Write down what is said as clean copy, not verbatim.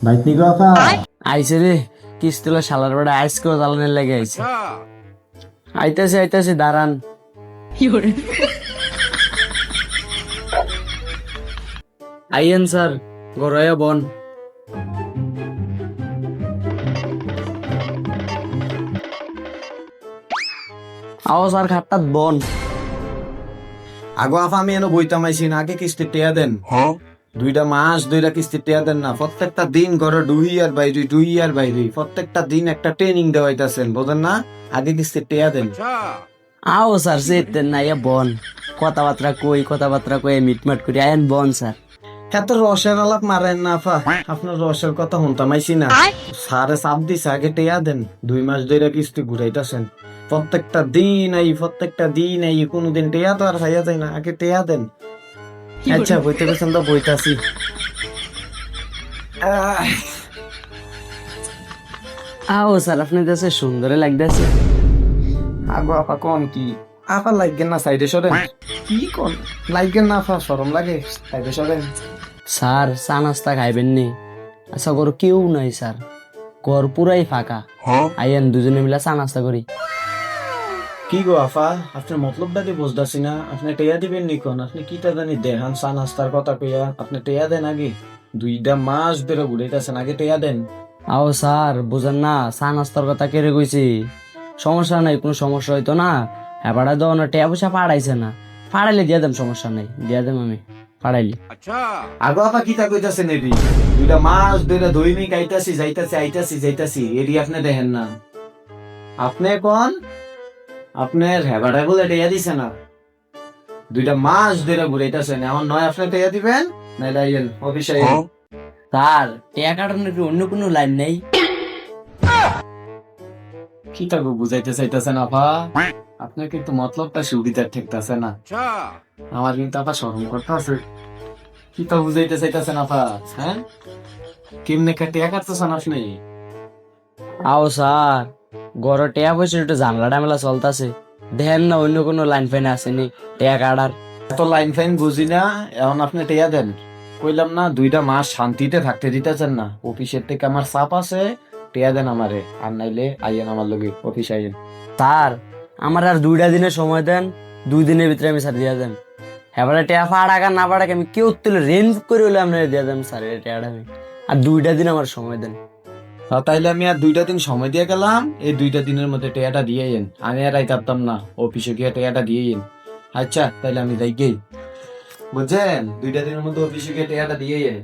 Bike নিগো আপা আইসে রে কিস্তিলা শালার বেড়া আইস করে জ্বালানের লেগে আইছে। আইতাছে আইতাছে দাঁড়ান। আইয়েন স্যার গরয়া বন। আও স্যার খাট্টাত বন। আগো আপা আমি এনে বইতাম আইছি না আগে কিস্তি টেয়া দেন 2 মাস ধইরা কিস্তি টেয়া দেন না প্রত্যেকটা দিন ঘরে ডুই আর বাইরে প্রত্যেকটা দিন একটা ট্রেনিং দেওয়াইতাছেন বোঝেন না আগে কিস্তি টেয়া দেন। আও স্যার সেতেন না ইয়া বন। কথাবার্তা কই মিটমাট করি আইন বন স্যার। এত রসের আলাপ মারেন না আপা আপনার রসের কথা শুনতাম আইছি না সারে চাপ দিছে আগে টেয়া দেন 2 মাস ধইরা কিস্তি ঘুরাইতাছেন প্রত্যেকটা দিন আই কোনোদিন টেয়া তো আর খাইয়া যায় না আগে টেয়া দেন। আচ্ছা বইতে গেছেন তো বইতাছি। আও স্যার আপনার কাছে সুন্দর লাগতেছে। আগো আপা কোন কি আপা লাগেন না সাইডে সরেন কি কোন লাগেন না আপা শরম লাগে সাইডে সরেন। স্যার চা নাস্তা খাইবেন নি? আচ্ছা ঘর কেউ নাই স্যার, ঘর পুরাই ফাঁকা। আইয়েন দুজনে মিলে চা নাস্তা করি। কি গো আফা আপনার মতলবটা কি বুঝতেছি না আপনি টেয়া দিবেন নি কোন আপনি কি তা জানি দেহান চা নাস্তার কথা কইয়া আপনি টেয়া দেন আগে 2 মাস ধরে ঘুরাইতেছেন আগে টেয়া দেন। আও স্যার বুঝেন না চা নাস্তার কথা কেড়ে কইছি। সমস্যা নাই, কোনো সমস্যা হইতো না। এবারে তো না টেয়া পয়সা পাড়াইছে না, পাড়াইলে দিয়ে দেম, সমস্যা নাই দিয়ে দেম আমি পাড়াইলি। আগো আপা কি তা কইতাছেন এরি 2 মাস ধরে দৈনিক যাইতাছি এরি আপনি দেখেন না আপনি কোন আপনার হেবাটা বলে টেয়া দিছে না 2 মাস ধরে ঘুরাইতেছেন এখন নয় আপনি টেয়া দিবেন নাইলে আইয়েন অফিসে আইয়েন। স্যার টেয়া কাটানোর কি অন্য কোনো লাইন নেই? কি তাকে বুঝাইতে চাইতেছেন আপা আপনার কিন্তু মতলবটা সুবিধার ঠেকতেছে না আমার কিন্তু আপা শরম করতে আছে। কি তা বুঝাইতে চাইতেছেন আপা হ্যাঁ কেমনে টেয়া কাটতেছেন আপনি? আও স্যার ঘর টেয়া পয়সা একটু ঝামেলা টামেলা চলতেছে, দেখেন না অন্য কোনো লাইন ফাইন আসেনি টেয়া কাটার। এত লাইন ফাইন বুঝি না এখন আপনি টেয়া দেন কইলাম না 2 মাস শান্তিতে থাকতে দিতেছেন না অফিসের থেকে আমার চাপ আছে টেয়া দেন আমারে আর নাইলে আইয়েন আমার লগে অফিস আইয়েন। স্যার আমার আর 2টা দিনের সময় দেন, 2 দিনের ভিতরে আমি স্যার দিয়ে দেন। এবারে টেয়া ফাড়াকা না ফাড়াকা আমি কেউ তুলে রেঞ্জ করে হলে আপনার দিয়ে দেন স্যার এই টেয়াটা আমি। আর 2টা দিন আমার সময় দেন। তাইলে আমি আর 2টা দিন সময় দিয়ে গেলাম এই 2টা দিনের মধ্যে টেয়াটা দিয়ে এন আমি আর আইতাম না অফিসে গিয়ে টেয়াটা দিয়ে এন। আচ্ছা তাইলে আমি যাই গেই বুঝছেন 2টা দিনের মধ্যে অফিসে গিয়ে টেয়াটা দিয়ে এন।